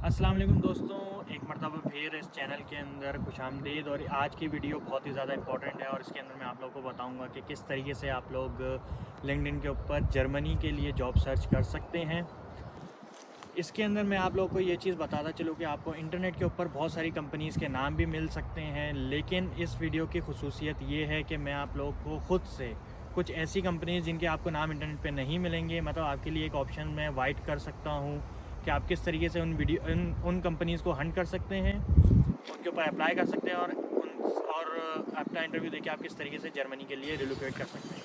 अस्सलाम वालेकुम दोस्तों, एक मरतबा फिर इस चैनल के अंदर खुशामदीद। और आज की वीडियो बहुत ही ज़्यादा इंपॉर्टेंट है और इसके अंदर मैं आप लोगों को बताऊंगा कि किस तरीके से आप लोग लिंक्डइन के ऊपर जर्मनी के लिए जॉब सर्च कर सकते हैं। इसके अंदर मैं आप लोगों को ये चीज़ बताता चलूँ कि आपको इंटरनेट के ऊपर बहुत सारी कंपनीज़ के नाम भी मिल सकते हैं, लेकिन इस वीडियो की खुसूसियत ये है कि मैं आप लोगों को ख़ुद से कुछ ऐसी कंपनीज़ जिनके आपको नाम इंटरनेट पे नहीं मिलेंगे, मतलब आपके लिए एक ऑप्शन मैं वाइट कर सकता हूँ कि आप किस तरीके से उन कंपनीज़ को हंट कर सकते हैं, उनके ऊपर अप्लाई कर सकते हैं और अपना इंटरव्यू देके आप किस तरीके से जर्मनी के लिए रिलोकेट कर सकते हैं।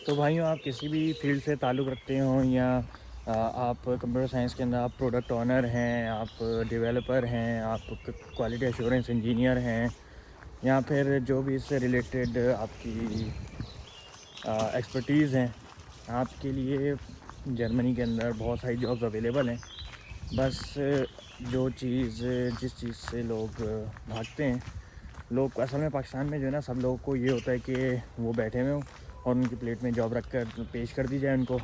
तो भाइयों, आप किसी भी फील्ड से ताल्लुक़ रखते हो या आप कंप्यूटर साइंस के अंदर आप प्रोडक्ट ओनर हैं, आप डेवलपर हैं, आप क्वालिटी एश्योरेंस इंजीनियर हैं, या फिर जो भी इससे रिलेटेड आपकी एक्सपर्टीज़ हैं, आपके लिए जर्मनी के अंदर बहुत सारी जॉब्स अवेलेबल हैं। बस जिस चीज़ से लोग भागते हैं, लोग असल में पाकिस्तान में जो है ना, सब लोगों को ये होता है कि वो बैठे हुए हों और उनकी प्लेट में जॉब रख कर पेश कर दी जाए उनको।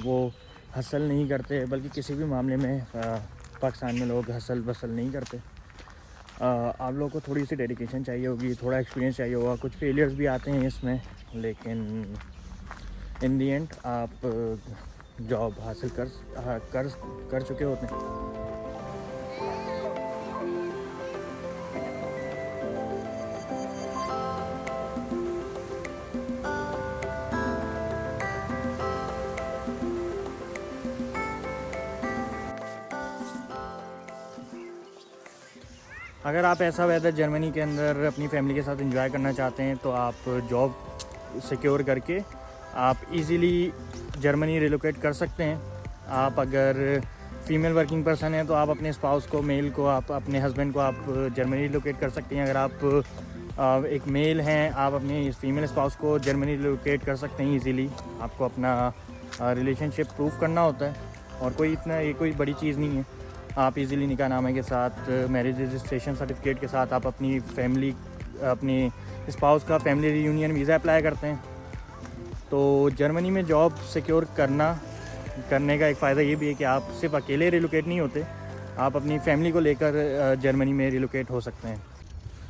वो हसल नहीं करते, बल्कि किसी भी मामले में पाकिस्तान में लोग हसल बसल नहीं करते। आप लोगों को थोड़ी सी डेडिकेशन चाहिए होगी, थोड़ा एक्सपीरियंस चाहिए होगा, कुछ फेलियर्स भी आते हैं इसमें, लेकिन इन दी एंड आप जॉब हासिल कर चुके होते हैं। अगर आप ऐसा वेदर जर्मनी के अंदर अपनी फैमिली के साथ एंजॉय करना चाहते हैं, तो आप जॉब सिक्योर करके आप इजीली जर्मनी रिलोकेट कर सकते हैं। आप अगर फीमेल वर्किंग पर्सन हैं, तो आप अपने स्पाउस को, मेल को, आप अपने हस्बैंड को आप जर्मनी रिलोकेट कर सकते हैं। अगर आप एक मेल हैं, आप अपने फीमेल स्पाउस को जर्मनी रिलोकेट कर सकते हैं ईज़िली। आपको अपना रिलेशनशिप प्रूफ करना होता है और ये कोई बड़ी चीज़ नहीं है। आप इजीली निकाहनामे के साथ, मैरिज रजिस्ट्रेशन सर्टिफिकेट के साथ आप अपनी स्पाउस का फैमिली रियूनियन वीज़ा अप्लाई करते हैं। तो जर्मनी में जॉब सिक्योर करने का एक फ़ायदा ये भी है कि आप सिर्फ अकेले रिलोकेट नहीं होते, आप अपनी फैमिली को लेकर जर्मनी में रिलोकेट हो सकते हैं।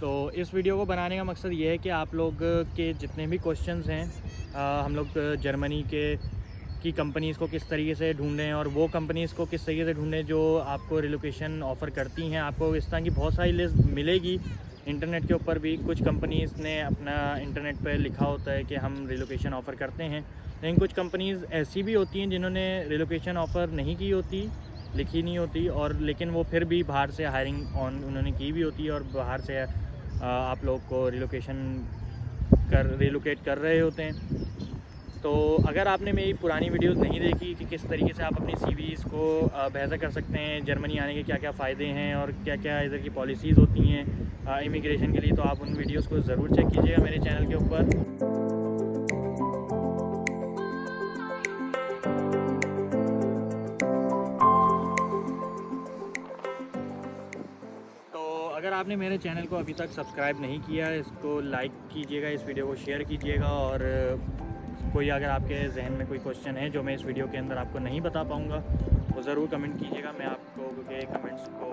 तो इस वीडियो को बनाने का मकसद ये है कि आप लोग के जितने भी क्वेश्चंस हैं, हम लोग जर्मनी की कंपनीज़ को किस तरीके से ढूंढें और वो कंपनीज़ को किस तरीके से ढूंढें जो आपको रिलोकेशन ऑफ़र करती हैं। आपको इस तरह की बहुत सारी लिस्ट मिलेगी इंटरनेट के ऊपर भी। कुछ कंपनीज़ ने अपना इंटरनेट पर लिखा होता है कि हम रिलोकेशन ऑफ़र करते हैं, लेकिन कुछ कंपनीज़ ऐसी भी होती हैं जिन्होंने रिलोकेशन ऑफ़र नहीं की होती, लिखी नहीं होती, और लेकिन वो फिर भी बाहर से हायरिंग उन्होंने की भी होती है और बाहर से आप लोग को रिलोकेट कर रहे होते हैं। तो अगर आपने मेरी पुरानी वीडियोस नहीं देखी कि किस तरीके से आप अपनी सीवीज़ को बेहतर कर सकते हैं, जर्मनी आने के क्या क्या फ़ायदे हैं और क्या क्या इधर की पॉलिसीज़ होती हैं इमिग्रेशन के लिए, तो आप उन वीडियोस को ज़रूर चेक कीजिएगा मेरे चैनल के ऊपर। तो अगर आपने मेरे चैनल को अभी तक सब्सक्राइब नहीं किया, इसको लाइक कीजिएगा, इस वीडियो को शेयर कीजिएगा, और कोई अगर आपके जहन में कोई क्वेश्चन है जो मैं इस वीडियो के अंदर आपको नहीं बता पाऊँगा, तो ज़रूर कमेंट कीजिएगा। मैं आपको के कमेंट्स को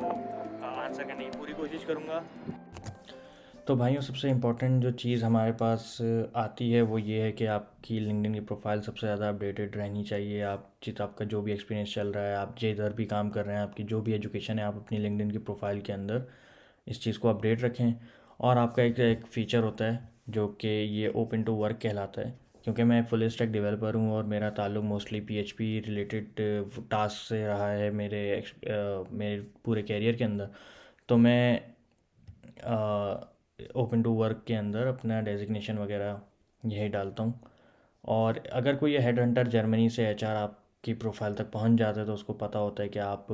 आंसर करने की पूरी कोशिश करूँगा। तो भाइयों, सबसे इम्पोर्टेंट जो चीज़ हमारे पास आती है वो ये है कि आपकी लिंक्डइन की प्रोफाइल सबसे ज़्यादा अपडेटेड रहनी चाहिए। आपका जो भी एक्सपीरियंस चल रहा है, आप जिधर भी काम कर रहे हैं, आपकी जो भी एजुकेशन है, आप अपनी लिंक्डइन की प्रोफाइल के अंदर इस चीज़ को अपडेट रखें। और आपका एक फ़ीचर होता है जो कि ये ओपन टू वर्क कहलाता है, क्योंकि मैं फुल स्टैक डेवलपर हूँ और मेरा ताल्लुक मोस्टली पीएचपी रिलेटेड टास्क से रहा है मेरे पूरे कैरियर के अंदर। तो मैं ओपन टू वर्क के अंदर अपना डेजिग्नेशन वगैरह यही डालता हूँ। और अगर कोई हेड हंटर जर्मनी से एचआर आपकी प्रोफाइल तक पहुँच जाता है, तो उसको पता होता है कि आप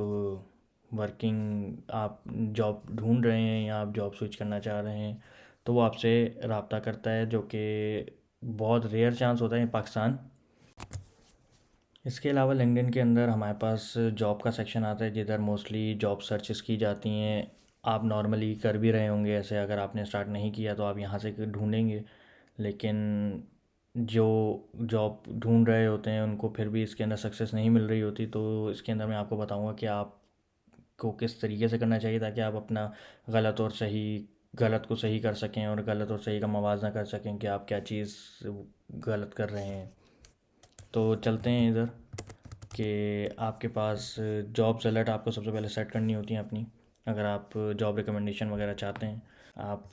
जॉब ढूंढ रहे हैं या आप जॉब स्विच करना चाह रहे हैं, तो वो आपसे रब्ता करता है, जो कि बहुत रेयर चांस होता है in पाकिस्तान। इसके अलावा लिंक्डइन के अंदर हमारे पास जॉब का सेक्शन आता है जिधर मोस्टली जॉब सर्चेस की जाती हैं आप नॉर्मली कर भी रहे होंगे ऐसे, अगर आपने स्टार्ट नहीं किया तो आप यहाँ से ढूंढेंगे। लेकिन जो जॉब ढूंढ रहे होते हैं उनको फिर भी इसके अंदर सक्सेस नहीं मिल रही होती, तो इसके अंदर मैं आपको बताऊंगा कि आपको किस तरीके से करना चाहिए ताकि आप अपना गलत और सही गलत को सही कर सकें और गलत और सही का मवाजना कर सकें कि आप क्या चीज़ गलत कर रहे हैं। तो चलते हैं इधर कि आपके पास जॉब्स अलर्ट आपको सबसे पहले सेट करनी होती हैं अपनी। अगर आप जॉब रिकमेंडेशन वगैरह चाहते हैं, आप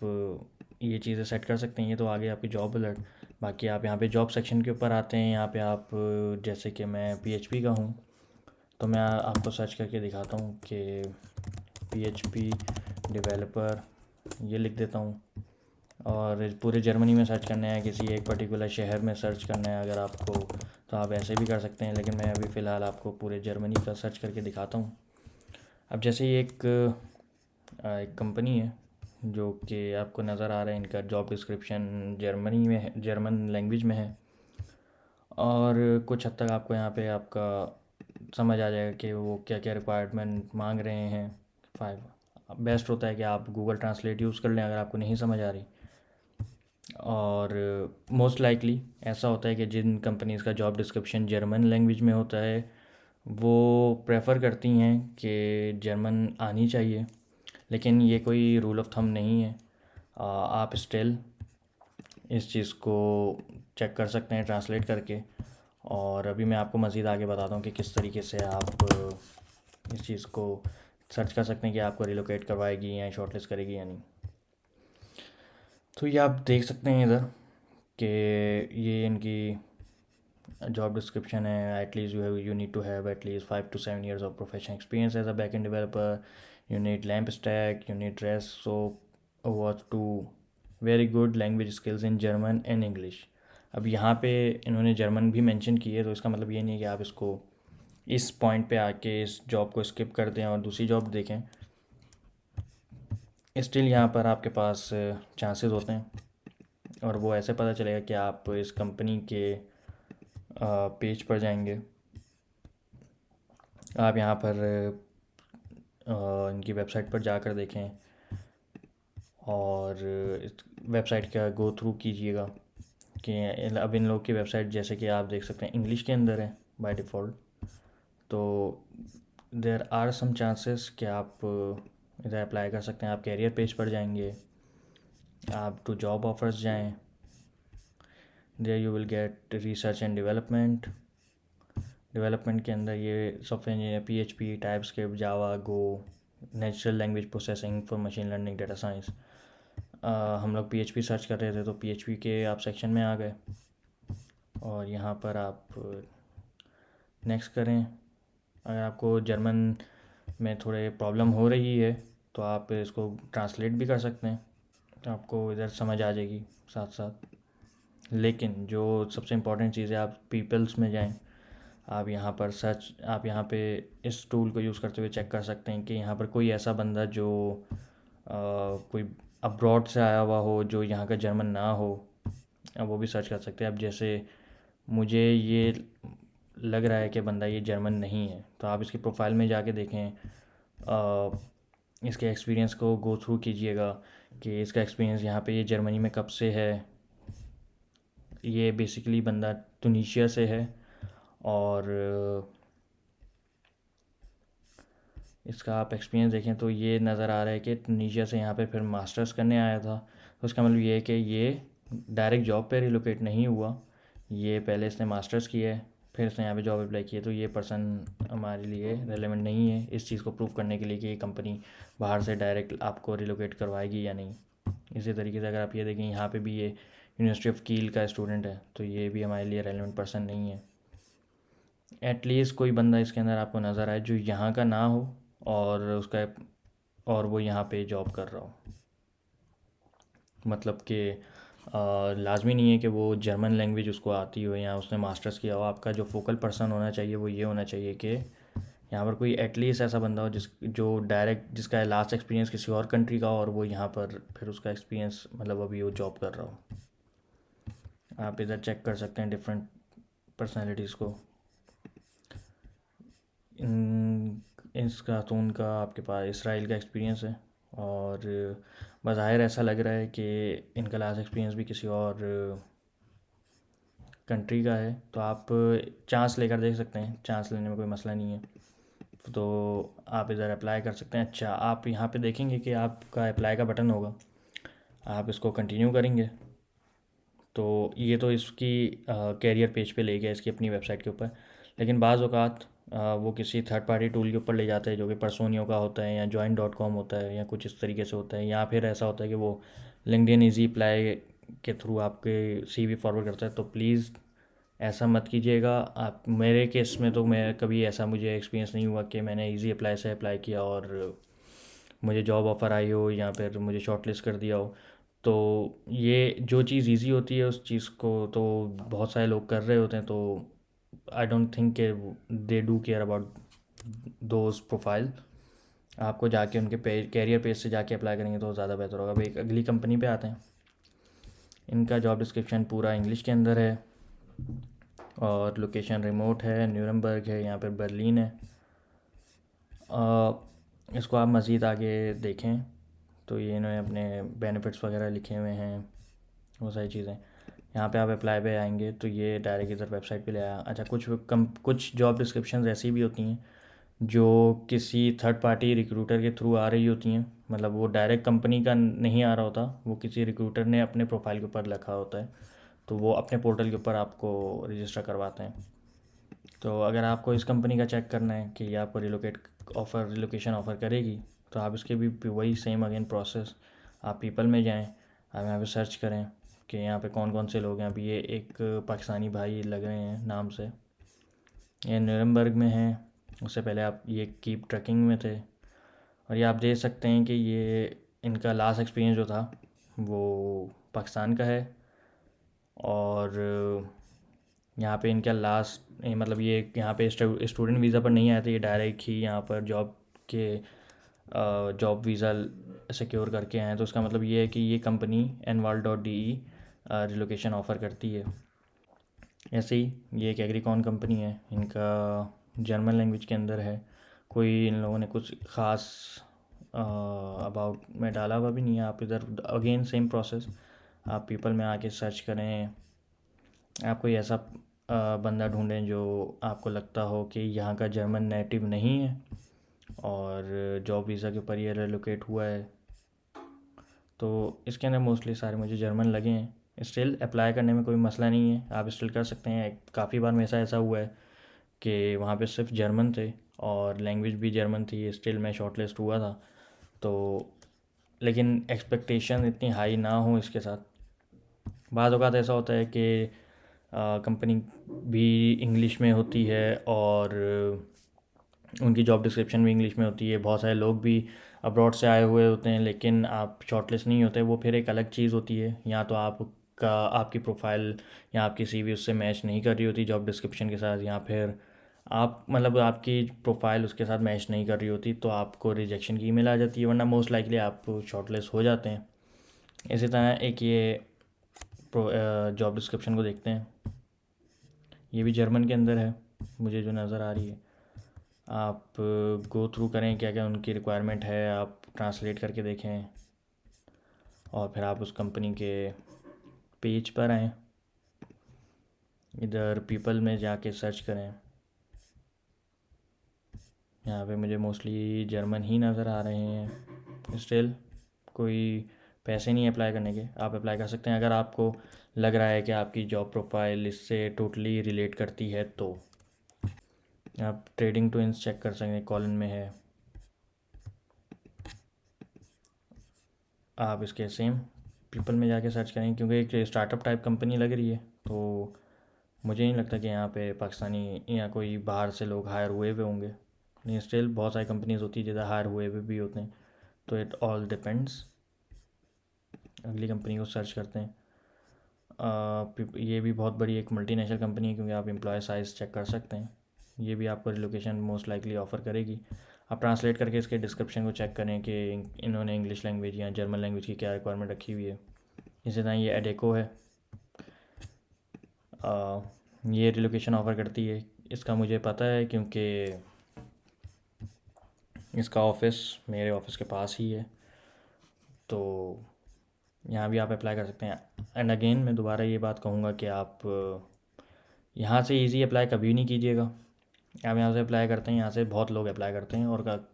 ये चीज़ें सेट कर सकते हैं। ये तो आगे आपकी जॉब अलर्ट। बाकी आप यहाँ पे जॉब सेक्शन के ऊपर आते हैं। यहाँ पे आप जैसे कि मैं पीएचपी का हूँ, तो मैं आपको सर्च करके दिखाता हूँ कि पीएचपी डेवलपर ये लिख देता हूँ। और पूरे जर्मनी में सर्च करना है, किसी एक पर्टिकुलर शहर में सर्च करना है अगर आपको, तो आप ऐसे भी कर सकते हैं। लेकिन मैं अभी फ़िलहाल आपको पूरे जर्मनी का सर्च करके दिखाता हूँ। अब जैसे ये एक कंपनी है जो कि आपको नज़र आ रहा है, इनका जॉब डिस्क्रिप्शन जर्मनी में है, जर्मन लैंग्वेज में है। और कुछ हद तक आपको यहाँ पे आपका समझ आ जाएगा कि वो क्या क्या रिक्वायरमेंट मांग रहे हैं। फाइव बेस्ट होता है कि आप गूगल ट्रांसलेट यूज़ कर लें अगर आपको नहीं समझ आ रही। और मोस्ट लाइकली ऐसा होता है कि जिन कंपनीज़ का जॉब डिस्क्रिप्शन जर्मन लैंग्वेज में होता है वो प्रेफर करती हैं कि जर्मन आनी चाहिए। लेकिन ये कोई रूल ऑफ थंब नहीं है। आप स्टिल इस चीज़ को चेक कर सकते हैं ट्रांसलेट करके। और अभी मैं आपको मज़ीद आगे बताता हूँ कि किस तरीके से आप इस चीज़ को सर्च कर सकते हैं कि आपको रिलोकेट करवाएगी या शॉर्टलिस्ट करेगी या नहीं। तो ये आप देख सकते हैं इधर कि ये इनकी जॉब डिस्क्रिप्शन है। At least you need to have at least 5 to 7 years of professional experience as a back end developer. You need LAMP stack, you need REST so watch to very good language skills in German and English. अब यहाँ पे इन्होंने German भी mention की है, तो इसका मतलब ये नहीं है कि आप इसको इस पॉइंट पे आके इस जॉब को स्किप कर दें और दूसरी जॉब देखें। स्टिल यहाँ पर आपके पास चांसेस होते हैं, और वो ऐसे पता चलेगा कि आप इस कंपनी के पेज पर जाएंगे। आप यहाँ पर इनकी वेबसाइट पर जाकर देखें और इस वेबसाइट का गो थ्रू कीजिएगा कि अब इन लोग की वेबसाइट जैसे कि आप देख सकते हैं इंग्लिश के अंदर है बाय डिफ़ॉल्ट। तो देर आर सम चांसेस कि आप इधर अप्लाई कर सकते हैं। आप कैरियर पेज पर जाएंगे, आप टू जॉब ऑफर्स जाएं, there you will get research and development. Development के अंदर ये software engineer, PHP, TypeScript, Java, Go, natural language processing for machine learning, data science. हम लोग पीएचपी सर्च कर रहे थे तो पीएचपी के आप सेक्शन में आ गए और यहाँ पर आप नेक्स्ट करें। अगर आपको जर्मन में थोड़े प्रॉब्लम हो रही है तो आप इसको ट्रांसलेट भी कर सकते हैं, तो आपको इधर समझ आ जाएगी साथ साथ। लेकिन जो सबसे इम्पोर्टेंट चीज़ है, आप पीपल्स में जाएं। आप यहाँ पर सर्च, आप यहाँ पे इस टूल को यूज़ करते हुए चेक कर सकते हैं कि यहाँ पर कोई ऐसा बंदा जो कोई अब्रॉड से आया हुआ हो जो यहाँ का जर्मन ना हो, अब वो भी सर्च कर सकते हैं। अब जैसे मुझे ये लग रहा है कि बंदा ये जर्मन नहीं है, तो आप इसकी प्रोफाइल में जाके देखें, इसके एक्सपीरियंस को गो थ्रू कीजिएगा कि इसका एक्सपीरियंस यहाँ पे ये जर्मनी में कब से है। ये बेसिकली बंदा टुनीशिया से है और इसका आप एक्सपीरियंस देखें तो ये नज़र आ रहा है कि टुनीशिया से यहाँ पे फिर मास्टर्स करने आया था। तो इसका मतलब ये है कि ये डायरेक्ट जॉब पे रिलोकेट नहीं हुआ, ये पहले इसने मास्टर्स किया है फिर इसने यहाँ पे जॉब अप्लाई की है। तो ये पर्सन हमारे लिए रेलेवेंट नहीं है इस चीज़ को प्रूव करने के लिए कि ये कंपनी बाहर से डायरेक्ट आपको रिलोकेट करवाएगी या नहीं। इसी तरीके से अगर आप ये देखें, यहाँ पे भी ये यूनिवर्सिटी ऑफ कील का स्टूडेंट है, तो ये भी हमारे लिए रेलेवेंट पर्सन नहीं है। एटलीस्ट कोई बंदा इसके अंदर आपको नज़र आए जो यहाँ का ना हो और उसका और वो यहाँ पे जॉब कर रहा हो। मतलब कि लाजमी नहीं है कि वो जर्मन लैंग्वेज उसको आती हो या उसने मास्टर्स किया हो। आपका जो फोकल पर्सन होना चाहिए वो ये होना चाहिए कि यहाँ पर कोई एटलीस्ट ऐसा बंदा हो जो डायरेक्ट जिसका लास्ट एक्सपीरियंस किसी और कंट्री का हो और वो यहाँ पर फिर उसका एक्सपीरियंस मतलब अभी वो जॉब कर रहा हो। आप इधर चेक कर सकते हैं डिफरेंट पर्सनैलिटीज़ को। इसका तो उनका आपके पास इसराइल का एक्सपीरियंस है और बज़ाहिर ऐसा लग रहा है कि इनका लास्ट एक्सपीरियंस भी किसी और कंट्री का है, तो आप चांस लेकर देख सकते हैं, चांस लेने में कोई मसला नहीं है। तो आप इधर अप्लाई कर सकते हैं। अच्छा, आप यहाँ पे देखेंगे कि आपका अप्लाई का बटन होगा, आप इसको कंटिन्यू करेंगे तो ये तो इसकी कैरियर पेज पे ले गया, इसकी अपनी वेबसाइट के ऊपर। लेकिन बाज़ औक़ात वो किसी थर्ड पार्टी टूल के ऊपर ले जाता है, जो कि पर्सोनियो का होता है या join.com होता है या कुछ इस तरीके से होता है, या फिर ऐसा होता है कि वो लिंक्डइन ईजी अप्लाई के थ्रू आपके सीवी फॉरवर्ड करता है। तो प्लीज़ ऐसा मत कीजिएगा आप। मेरे केस में तो मैं कभी ऐसा मुझे एक्सपीरियंस नहीं हुआ कि मैंने ईजी अप्लाई से अप्लाई किया और मुझे जॉब ऑफ़र आई हो या फिर मुझे शॉर्टलिस्ट कर दिया हो। तो ये जो चीज़ इजी होती है उस चीज़ को तो बहुत सारे लोग कर रहे होते हैं, तो आई डोंट थिंक के they do care about those profile. आपको जाके उनके कैरियर पेज से जाके अप्लाई करेंगे तो ज़्यादा बेहतर होगा। भाई एक अगली कंपनी पे आते हैं। इनका जॉब डिस्क्रिप्शन पूरा इंग्लिश के अंदर है और लोकेशन रिमोट है, न्यूरमबर्ग है, यहाँ पर बर्लिन है। इसको आप मज़ीद आगे देखें तो ये इन्होंने अपने बेनिफिट्स वगैरह लिखे हुए हैं, वो सारी चीज़ें। यहाँ पे आप अप्लाई पे आएंगे तो ये डायरेक्ट इधर वेबसाइट पे ले आया। अच्छा, कुछ जॉब डिस्क्रिप्शन ऐसी भी होती हैं जो किसी थर्ड पार्टी रिक्रूटर के थ्रू आ रही होती हैं, मतलब वो डायरेक्ट कंपनी का नहीं आ रहा होता, वो किसी रिक्रूटर ने अपने प्रोफाइल के ऊपर लिखा होता है, तो वो अपने पोर्टल के ऊपर आपको रजिस्टर करवाते हैं। तो अगर आपको इस कंपनी का चेक करना है कि ये आपको रिलोकेशन ऑफ़र करेगी, तो आप इसके भी वही सेम अगेन प्रोसेस, आप पीपल में जाएं, आप यहाँ पे सर्च करें कि यहाँ पे कौन कौन से लोग हैं। अभी ये एक पाकिस्तानी भाई लग रहे हैं नाम से, ये न्यूरमबर्ग में हैं। उससे पहले आप ये कीप ट्रैकिंग में थे, और ये आप देख सकते हैं कि ये इनका लास्ट एक्सपीरियंस जो था वो पाकिस्तान का है। और यहाँ पे इनका लास्ट मतलब ये यहाँ पे स्टूडेंट वीज़ा पर नहीं आए थे, ये डायरेक्ट ही यहाँ पर जॉब वीज़ा सिक्योर करके आए हैं। तो उसका मतलब ये है कि ये कंपनी enval.de रिलोकेशन ऑफ़र करती है। ऐसे ही ये एक एग्रीकॉन कंपनी है, इनका जर्मन लैंग्वेज के अंदर है। कोई इन लोगों ने कुछ ख़ास अबाउट में डाला हुआ भी नहीं है। आप इधर अगेन सेम प्रोसेस, आप पीपल में आके सर्च करें, आप कोई ऐसा बंदा ढूंढें जो आपको लगता हो कि यहाँ का जर्मन नेटिव नहीं है और जॉब वीज़ा के ऊपर ये रिलोकेट हुआ है। तो इसके अंदर मोस्टली सारे मुझे जर्मन लगे हैं। स्टिल अप्लाई करने में कोई मसला नहीं है, आप स्टिल कर सकते हैं। काफ़ी बार मेरे साथ ऐसा हुआ है कि वहाँ पे सिर्फ जर्मन थे और लैंग्वेज भी जर्मन थी, स्टिल मैं शॉर्टलिस्ट हुआ था। तो लेकिन एक्सपेक्टेशन इतनी हाई ना हो इसके साथ। बाज़ औक़ात ऐसा होता है कि कंपनी भी इंग्लिश में होती है और उनकी जॉब डिस्क्रिप्शन भी इंग्लिश में होती है। बहुत सारे लोग भी अब्रॉड से आए हुए होते हैं, लेकिन आप शॉर्टलिस्ट नहीं होते, वो फिर एक अलग चीज़ होती है। या तो आपकी प्रोफाइल या आपकी सीवी उससे मैच नहीं कर रही होती जॉब डिस्क्रिप्शन के साथ, या फिर आप मतलब आपकी प्रोफाइल उसके साथ मैच नहीं कर रही होती, तो आपको रिजेक्शन की ईमेल आ जाती है, वरना मोस्ट लाइकली आप शॉर्टलिस्ट हो जाते हैं। इसी तरह एक ये जॉब डिस्क्रिप्शन को देखते हैं, ये भी जर्मन के अंदर है मुझे जो नज़र आ रही है। आप गो थ्रू करें क्या क्या उनकी रिक्वायरमेंट है, आप ट्रांसलेट करके देखें और फिर आप उस कंपनी के पेज पर आएँ, इधर पीपल में जाके सर्च करें। यहाँ पे मुझे मोस्टली जर्मन ही नज़र आ रहे हैं। स्टिल कोई पैसे नहीं अप्लाई करने के, आप अप्लाई कर सकते हैं अगर आपको लग रहा है कि आपकी जॉब प्रोफाइल इससे टोटली रिलेट करती है। तो आप ट्रेडिंग टू इंस चेक कर सकते हैं, कॉलन में है। आप इसके सेम पीपल में जाके सर्च करें, क्योंकि एक स्टार्टअप टाइप कंपनी लग रही है, तो मुझे नहीं लगता कि यहाँ पे पाकिस्तानी या कोई बाहर से लोग हायर हुए हुए होंगे। नहीं, स्टिल बहुत सारी कंपनीज होती है जिधर हायर हुए हुए भी होते हैं, तो इट ऑल डिपेंड्स। अगली कंपनी को सर्च करते हैं। ये भी बहुत बड़ी एक मल्टीनेशनल कंपनी है, क्योंकि आप एम्प्लॉय साइज़ चेक कर सकते हैं। ये भी आपको रिलोकेशन मोस्ट लाइकली ऑफ़र करेगी। आप ट्रांसलेट करके इसके डिस्क्रिप्शन को चेक करें कि इन्होंने इंग्लिश लैंग्वेज या जर्मन लैंग्वेज की क्या रिक्वायरमेंट रखी हुई है। इसी तरह ये एडेको है, ये रिलोकेशन ऑफ़र करती है। इसका मुझे पता है क्योंकि इसका ऑफ़िस मेरे ऑफ़िस के पास ही है, तो यहाँ भी आप अप्लाई कर सकते हैं। एंड अगेन मैं दोबारा ये बात कहूँगा कि आप यहाँ से इजी अप्लाई कभी नहीं कीजिएगा। आप यहाँ से अप्लाई करते हैं, यहाँ से बहुत लोग अप्लाई करते हैं और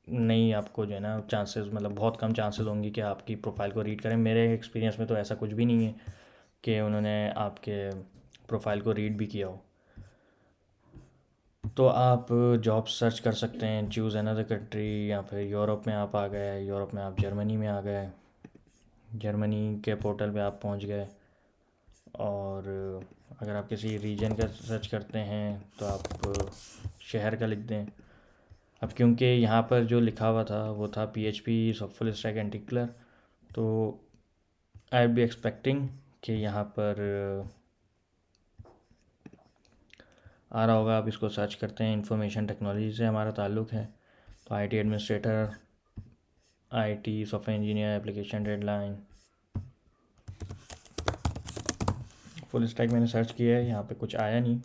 नहीं, आपको जो है ना चांसेस, मतलब बहुत कम चांसेस होंगे कि आपकी प्रोफाइल को रीड करें। मेरे एक्सपीरियंस में तो ऐसा कुछ भी नहीं है कि उन्होंने आपके प्रोफाइल को रीड भी किया हो। तो आप जॉब सर्च कर सकते हैं, चूज़ अनदर कंट्री, या फिर यूरोप में आप आ गए, यूरोप में आप जर्मनी में आ गए, जर्मनी के पोर्टल पे आप पहुंच गए। और अगर आप किसी रीजन का सर्च करते हैं तो आप शहर का लिख दें। अब क्योंकि यहाँ पर जो लिखा हुआ था वो था PHP फुल स्टैक एंटिकुलर, तो आई बी एक्सपेक्टिंग कि यहाँ पर आ रहा होगा। आप इसको सर्च करते हैं, इंफॉर्मेशन टेक्नोलॉजी से हमारा ताल्लुक़ है, तो IT administrator, IT software engineer, application deadline, full stack मैंने सर्च किया है, यहाँ पे कुछ आया नहीं।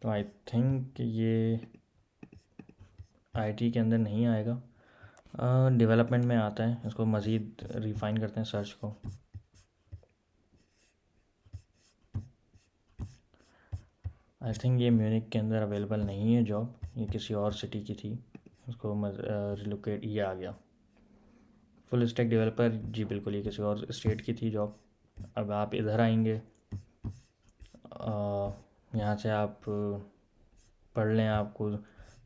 तो आई थिंक ये IT के अंदर नहीं आएगा, डेवलपमेंट में आता है। इसको मज़ीद रिफ़ाइन करते हैं सर्च को। आई थिंक ये म्यूनिक के अंदर अवेलेबल नहीं है जॉब, ये किसी और सिटी की थी, उसको रिलोकेट ये आ गया। फुल स्टैक डेवलपर, जी बिल्कुल, ये किसी और स्टेट की थी जॉब। अब आप इधर आएंगे, यहाँ से आप पढ़ लें, आपको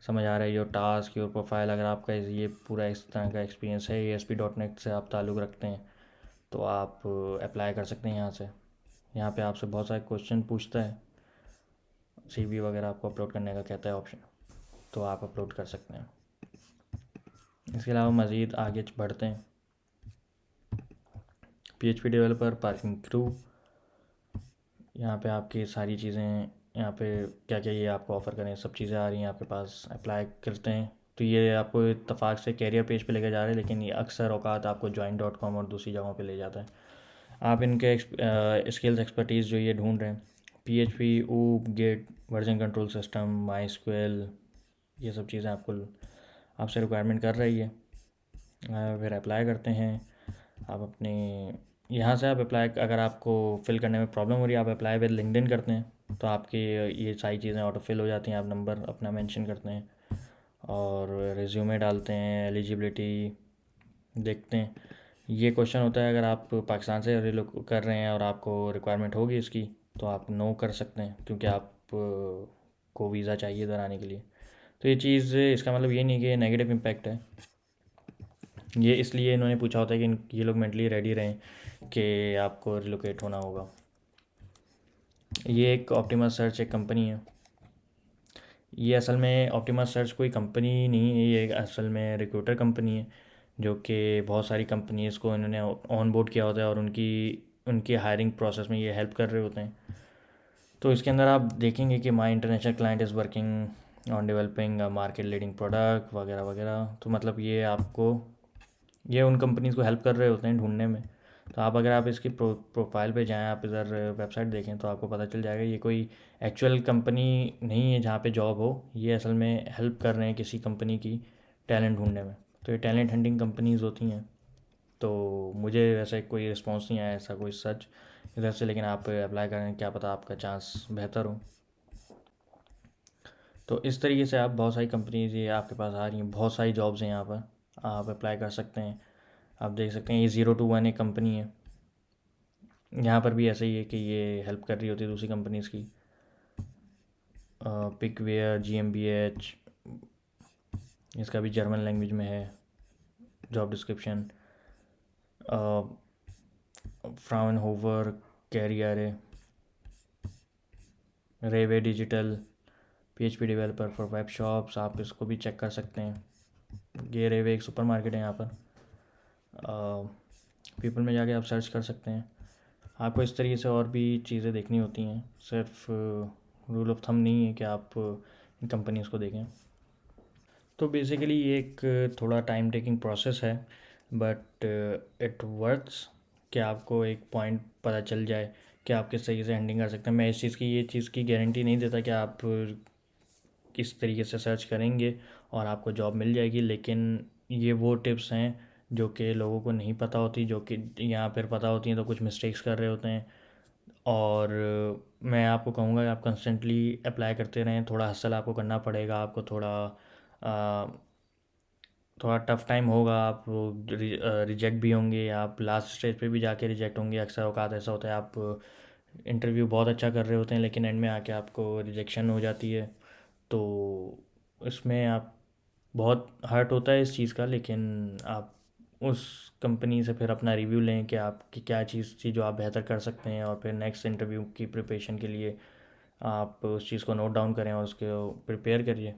समझ आ रहा है। योर टास्क, योर प्रोफाइल, अगर आपका ये पूरा इस तरह का एक्सपीरियंस है, ASP.NET से आप ताल्लुक़ रखते हैं, तो आप अप्लाई कर सकते हैं यहाँ से। यहाँ पे आपसे बहुत सारे क्वेश्चन पूछता है, CV वगैरह आपको अपलोड करने का कहता है ऑप्शन, तो आप अपलोड कर सकते हैं। इसके अलावा मज़ीद आगे बढ़ते हैं। PHP डेवलपर, पार्किंग क्रू, यहाँ पे आपकी सारी चीज़ें, यहाँ पे क्या क्या ये आपको ऑफ़र करें, सब चीज़ें आ रही हैं आपके पास। अप्लाई करते हैं तो ये आपको इत्तफाक से कैरियर पेज पे लेके जा रहे हैं, लेकिन ये अक्सर औकात आपको join.com और दूसरी जगहों पे ले जाता है। आप इनके स्किल्स एक्सपर्टीज़ जो ये ढूंढ रहे हैं, PHP, OOP, Git, version control system, MySQL, ये सब चीज़ें आपसे रिक्वायरमेंट कर रही है। फिर अप्लाई करते हैं। आप अपने यहाँ से आप अप्लाई, अगर आपको फ़िल करने में प्रॉब्लम हो रही है, आप अप्लाई विद लिंक्डइन करते हैं, तो आपकी ये सारी चीज़ें ऑटो फिल हो जाती हैं। आप नंबर अपना मेंशन करते हैं और रिज्यूमे डालते हैं, एलिजिबिलिटी देखते हैं। ये क्वेश्चन होता है, अगर आप पाकिस्तान से रिलोक कर रहे हैं और आपको रिक्वायरमेंट होगी इसकी, तो आप नो कर सकते हैं, क्योंकि आप को वीज़ा चाहिए इधर आने के लिए। तो ये चीज़, इसका मतलब ये नहीं कि नेगेटिव इम्पैक्ट है, ये इसलिए इन्होंने पूछा होता है कि ये लोग मेंटली रेडी रहें कि आपको रिलोकेट होना होगा। ये एक ऑप्टिमस सर्च एक कंपनी है। ये असल में ऑप्टिमस सर्च कोई कंपनी नहीं है, ये एक असल में रिक्रूटर कंपनी है, जो कि बहुत सारी कंपनीज़ को इन्होंने ऑन बोर्ड किया होता है और उनकी हायरिंग प्रोसेस में ये हेल्प कर रहे होते हैं। तो इसके अंदर आप देखेंगे कि माई international client is working on developing market leading product वगैरह वगैरह। तो मतलब ये उन कंपनीज़ को हेल्प कर रहे होते हैं ढूंढने में। तो अगर आप इसकी प्रोफाइल पे जाएं, आप इधर वेबसाइट देखें, तो आपको पता चल जाएगा ये कोई एक्चुअल कंपनी नहीं है जहाँ पे जॉब हो। ये असल में हेल्प कर रहे हैं किसी कंपनी की टैलेंट ढूंढने में। तो ये टैलेंट हंटिंग कंपनीज़ होती हैं। तो मुझे वैसे कोई रिस्पॉन्स नहीं आया ऐसा कोई सच इधर से, लेकिन आप अप्लाई करें, क्या पता आपका चांस बेहतर हो। तो इस तरीके से आप बहुत सारी कंपनीज़ ये आपके पास आ रही हैं, बहुत सारी जॉब्स हैं यहाँ पर, आप अप्लाई कर सकते हैं। आप देख सकते हैं ये 021 एक कंपनी है, यहाँ पर भी ऐसा ही है कि ये हेल्प कर रही होती है दूसरी कंपनीज़ की। पिकवेयर, GmbH, इसका भी जर्मन लैंग्वेज में है जॉब डिस्क्रिप्शन। फ्राउनहोफर, कैरियर, रेवे digital, PHP developer for web shops, आप इसको भी चेक कर सकते हैं। ये रेवे एक सुपरमार्केट है यहाँ पर, पीपल में जाके आप सर्च कर सकते हैं। आपको इस तरीके से और भी चीज़ें देखनी होती हैं, सिर्फ रूल ऑफ थंब नहीं है कि आप इन कंपनीज़ को देखें। तो बेसिकली ये एक थोड़ा टाइम टेकिंग प्रोसेस है, बट इट वर्क्स, कि आपको एक पॉइंट पता चल जाए कि आप किस तरीके से हैंडलिंग कर सकते हैं। मैं ये चीज़ की गारंटी नहीं देता कि आप किस तरीके से सर्च करेंगे और आपको जॉब मिल जाएगी, लेकिन ये वो टिप्स हैं जो कि लोगों को नहीं पता होती, जो कि यहाँ पर पता होती हैं तो कुछ मिस्टेक्स कर रहे होते हैं। और मैं आपको कहूँगा कि आप कंस्टेंटली अप्लाई करते रहें। थोड़ा हसल आपको करना पड़ेगा, आपको थोड़ा टफ़ टाइम होगा, आप रिजेक्ट भी होंगे, आप लास्ट स्टेज पे भी जाके रिजेक्ट होंगे। अक्सर औकात ऐसा होता है आप इंटरव्यू बहुत अच्छा कर रहे होते हैं लेकिन एंड में आके आपको रिजेक्शन हो जाती है। तो इसमें आप बहुत हर्ट होता है इस चीज़ का, लेकिन आप उस कंपनी से फिर अपना रिव्यू लें कि आपकी क्या चीज़ थी जो आप बेहतर कर सकते हैं, और फिर नेक्स्ट इंटरव्यू की प्रिपरेशन के लिए आप उस चीज़ को नोट डाउन करें और उसको प्रिपेयर करिए।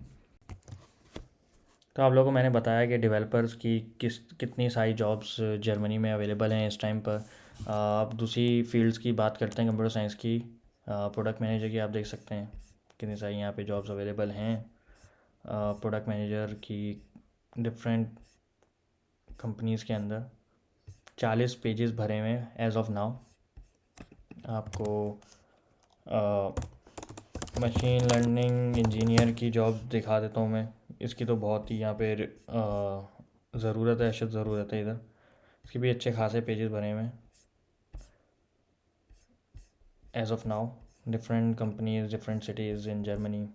तो आप लोगों को मैंने बताया कि डेवलपर्स की कितनी सारी जॉब्स जर्मनी में अवेलेबल हैं इस टाइम पर। आप दूसरी फील्ड्स की बात करते हैं, कंप्यूटर साइंस की, प्रोडक्ट मैनेजर की, आप देख सकते हैं कितनी सारी यहाँ पे जॉब्स अवेलेबल हैं। प्रोडक्ट मैनेजर की डिफरेंट कंपनीज़ के अंदर 40 पेजेस भरे हुए हैं एज ऑफ नाउ। आपको मशीन लर्निंग इंजीनियर की जॉब दिखा देता हूँ मैं। इसकी तो बहुत ही यहाँ पे ज़रूरत है, अशद ज़रूरत है इधर। इसके भी अच्छे खासे पेजेस भरे हुए हैं as of now. Different companies, different cities in Germany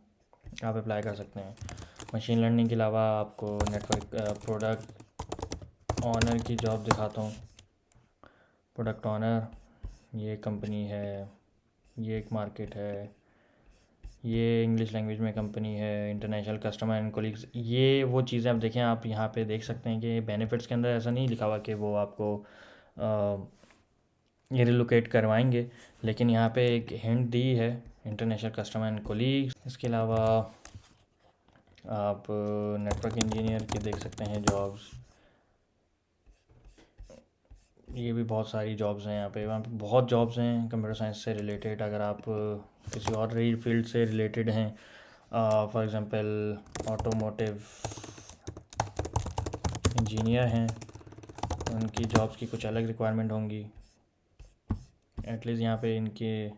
आप अप्लाई कर सकते हैं। मशीन लर्निंग के अलावा आपको नेटवर्क प्रोडक्ट ऑनर की जॉब दिखाता हूँ। प्रोडक्ट ऑनर, ये कंपनी है, ये एक मार्केट है, ये इंग्लिश लैंग्वेज में कंपनी है। इंटरनेशनल कस्टमर एंड कोलिग्स, ये वो चीज़ें आप देखें, आप यहाँ पे देख सकते हैं कि बेनिफिट्स के अंदर ऐसा नहीं लिखा हुआ कि वो आपको ये रिलोकेट करवाएंगे, लेकिन यहाँ पे एक हिंट दी है, इंटरनेशनल कस्टमर एंड कोलीग्स। इसके अलावा आप नेटवर्क इंजीनियर की देख सकते हैं जॉब्स। ये भी बहुत सारी जॉब्स हैं यहाँ पे, वहाँ पे बहुत जॉब्स हैं कंप्यूटर साइंस से रिलेटेड। अगर आप किसी और फील्ड से रिलेटेड हैं, फॉर एग्ज़ाम्पल ऑटोमोटिव इंजीनियर हैं, उनकी जॉब्स की कुछ अलग रिक्वायरमेंट होंगी। एटलीस्ट यहाँ पे इनके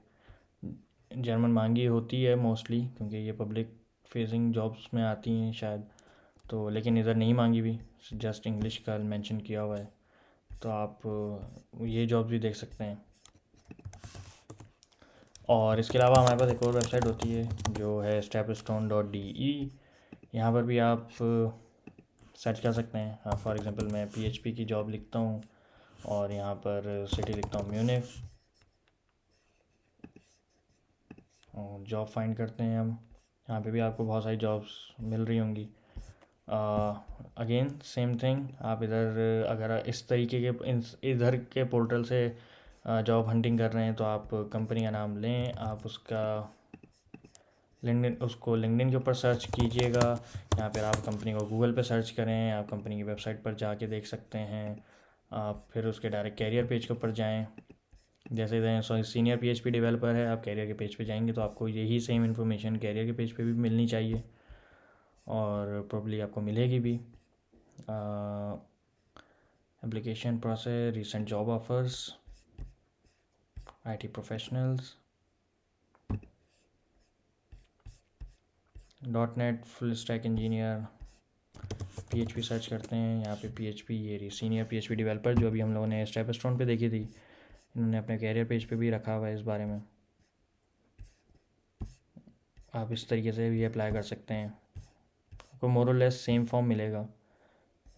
जर्मन मांगी होती है मोस्टली, क्योंकि ये पब्लिक फेसिंग जॉब्स में आती हैं शायद। तो लेकिन इधर नहीं मांगी भी, जस्ट इंग्लिश का मेंशन किया हुआ है। तो आप ये जॉब भी देख सकते हैं। और इसके अलावा हमारे पास एक और वेबसाइट होती है जो है stepstone.de। यहाँ पर भी आप सर्च कर सकते हैं। फॉर एग्ज़ाम्पल मैं PHP की जॉब लिखता हूँ और यहाँ पर सिटी लिखता हूँ म्यूनिख, और जॉब फाइंड करते हैं हम। यहाँ पे भी आपको बहुत सारी जॉब्स मिल रही होंगी। अगेन सेम थिंग, आप इधर अगर इस तरीके के इधर के पोर्टल से जॉब हंटिंग कर रहे हैं तो आप कंपनी का नाम लें, आप उसको लिंक्डइन के ऊपर सर्च कीजिएगा। यहाँ पर आप कंपनी को गूगल पे सर्च करें, आप कंपनी की वेबसाइट पर जाके देख सकते हैं। आप फिर उसके डायरेक्ट कैरियर पेज के ऊपर जाएँ। जैसे सीनियर PHP डेवलपर है, आप कैरियर के पेज पे जाएंगे तो आपको यही सेम इन्फॉर्मेशन कैरियर के पेज पे भी मिलनी चाहिए, और प्रॉब्ली आपको मिलेगी भी। Application process, recent job offers, IT professionals, .NET full stack engineer, PHP search करते हैं। यहाँ पे PHP, ये रही सीनियर PHP डेवलपर जो अभी हम लोगों ने स्टेपस्टोन पे देखी थी, इन्होंने अपने कैरियर पेज पे भी रखा हुआ है इस बारे में। आप इस तरीके से भी अप्लाई कर सकते हैं। आपको मोर और लेस सेम फॉर्म मिलेगा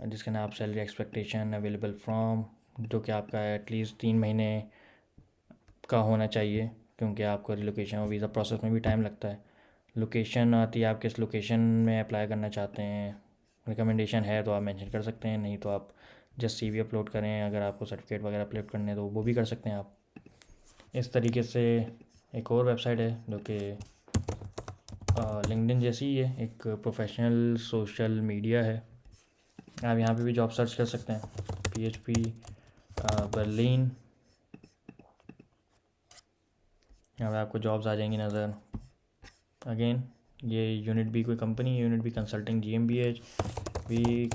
जिसका नाम आप सैलरी एक्सपेक्टेशन अवेलेबल फ्रॉम, जो कि आपका एटलीस्ट 3 महीने का होना चाहिए, क्योंकि आपको रिलोकेशन और वीज़ा प्रोसेस में भी टाइम लगता है। लोकेशन आती है, आप किस लोकेशन में अप्लाई करना चाहते हैं। रिकमेंडेशन है तो आप मेंशन कर सकते हैं, नहीं तो आप जस्ट CV अपलोड करें। अगर आपको सर्टिफिकेट वगैरह अपलोड करने हैं तो वो भी कर सकते हैं आप। इस तरीके से एक और वेबसाइट है जो कि लिंक्डइन जैसी ही है, एक प्रोफेशनल सोशल मीडिया है। आप यहाँ पे भी जॉब सर्च कर सकते हैं, PHP बर्लिन, यहाँ पे आपको जॉब्स आ जाएंगी नज़र। अगेन ये यूनिट बी कोई कंपनी है, unit B consulting GmbH, V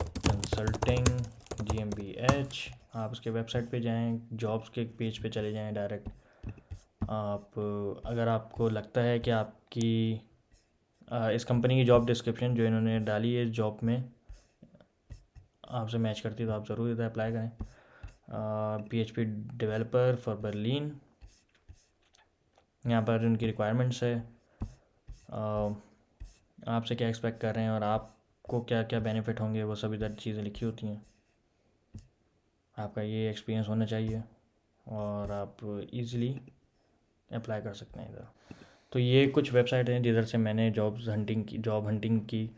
consulting GmbH। आप उसके वेबसाइट पे जाएं, जॉब्स के पेज पे चले जाएं डायरेक्ट। आप अगर आपको लगता है कि आपकी इस कंपनी की जॉब डिस्क्रिप्शन जो इन्होंने डाली है, इस जॉब में आपसे मैच करती है तो आप ज़रूर इधर अप्लाई करें। PHP डेवलपर फॉर बर्लिन, यहाँ पर उनकी रिक्वायरमेंट्स है, आपसे क्या एक्सपेक्ट कर रहे हैं और आपको क्या क्या बेनिफिट होंगे, वो सभी इधर चीज़ें लिखी होती हैं। आपका ये एक्सपीरियंस होना चाहिए और आप इजीली अप्लाई कर सकते हैं इधर। तो ये कुछ वेबसाइट हैं जिधर से मैंने जॉब हंटिंग की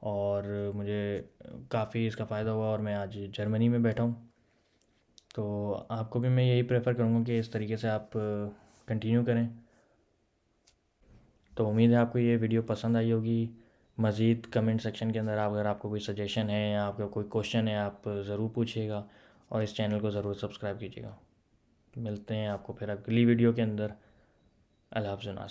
और मुझे काफ़ी इसका फ़ायदा हुआ और मैं आज जर्मनी में बैठा हूँ। तो आपको भी मैं यही प्रेफर करूँगा कि इस तरीके से आप कंटिन्यू करें। तो उम्मीद है आपको ये वीडियो पसंद आई होगी। मज़ीद कमेंट सेक्शन के अंदर अगर आपको कोई सजेशन है या आपका कोई क्वेश्चन है, आप ज़रूर पूछिएगा और इस चैनल को ज़रूर सब्सक्राइब कीजिएगा। मिलते हैं आपको फिर अगली वीडियो के अंदर। अल्लाह हाफ़िज़ नासिर।